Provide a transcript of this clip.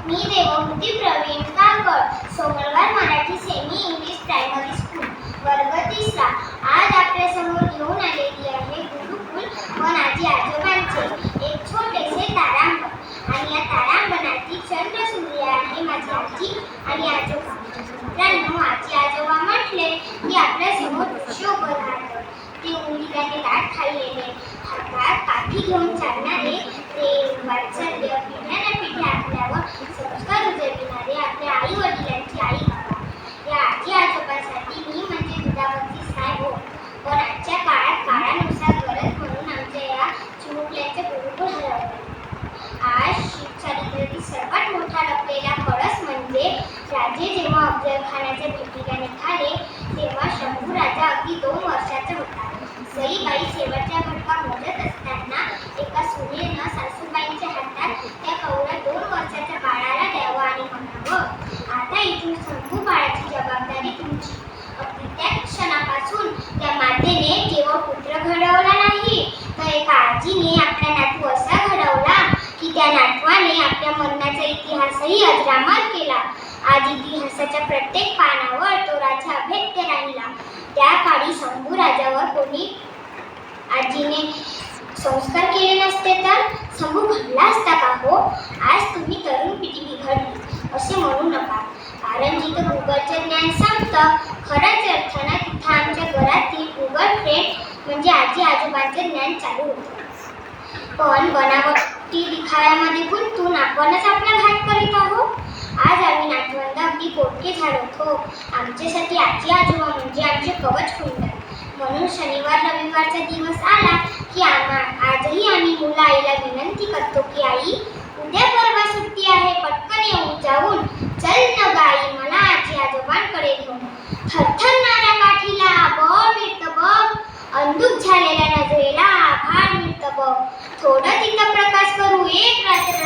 मी Devbhuti Pravin Kakad, Somalwar Marathi semi English primary school, वर्ग 3. आज आपल्या समोर घेऊन आलेली आहे गुरुकुल वन आजी आजोबांचे एक छोटेसे तारांगण आणि या तारांगणातील चंद्र सूर्य आहे माझी आजी आणि आजोबा. मित्रांनो, आजी आजोबा म्हटले की आपल्या समोर दृश्य उभं राहतं. ते उंदीराने दात खाल्लेले, हातात काठी घेऊन चालणारे, ते वात्सल्य पिढ्यानपिढ्या आपल्यावर संस्कार रुजविणारे आपल्या आई वडिलांची आई बाबा. या आजी आजोबांसाठी मी म्हणजे दुधावरची साय हो. पण आजच्या काळानुसार गरज म्हणून आमच्या या चिमुकल्यांचे गुरुकुल हरवले. आज शिवचरित्रातील सर्वात मोठा लपलेला कळस म्हणजे राजे जेव्हा अफजलखानाच्या भेटीला निघाले तेव्हा शंभू राजा अगदी 2 वर्षाचा होता. सईबाई शेवटच्या घटका मोजत असताना एका सुनेनं सासूबाईंच्या हातात त्या कवड्या 2 वर्षाच्या बाळाला द्यावं आणि म्हणावं, आता इथून शंभू बाळाची जबाबदारी तुमची. अगदी त्या क्षणापासून त्या मातेने केवळ पुत्र घडवला नाही, तर एका आजीने आपला नातू असा घडवला की त्या नातवाने आपल्या मरणाचा इतिहासही अजरामर केला. आज इतिहासाच्या प्रत्येक पानावर तो राजा अभेद्य राहिला. त्या काळी शंभू राजावर कोणी आजीने संस्कार केले नसते तर शंभू घडला असता का हो? आज तुम्ही तरुण पिढी बिघडली असे म्हणू नका, कारण जिथं गुगलचं ज्ञान संपतं खऱ्याच अर्थानं तिथं आमच्या घरातील गुगल फ्रेंड म्हणजे आजी आजोबांचं ज्ञान चालू होतं. पण बनावटी दिखाव्यामध्ये गुंतून आपणच आपला घात करीत आहोत. आज आम्ही नातवंड अगदी पोटके झालोत हो. आमच्यासाठी आजी आजोबा म्हणजे आमचे कवच कुंडल. म्हणून शनिवार रविवारचा दिवस आला की आजही आम्ही मुलं आईला विनंती करतो की आई, उद्या परवा सुट्टी आहे, पटकन येऊन जाऊन चल न गाई मला आजी आजोबांकडे घेऊन. थरथरणाऱ्या काठीला बळ मिळतं बघ, अंधुक झालेल्या नजरेला आभार मिळतं बघ. थोडं तिथं प्रकाश करू, एक रात्र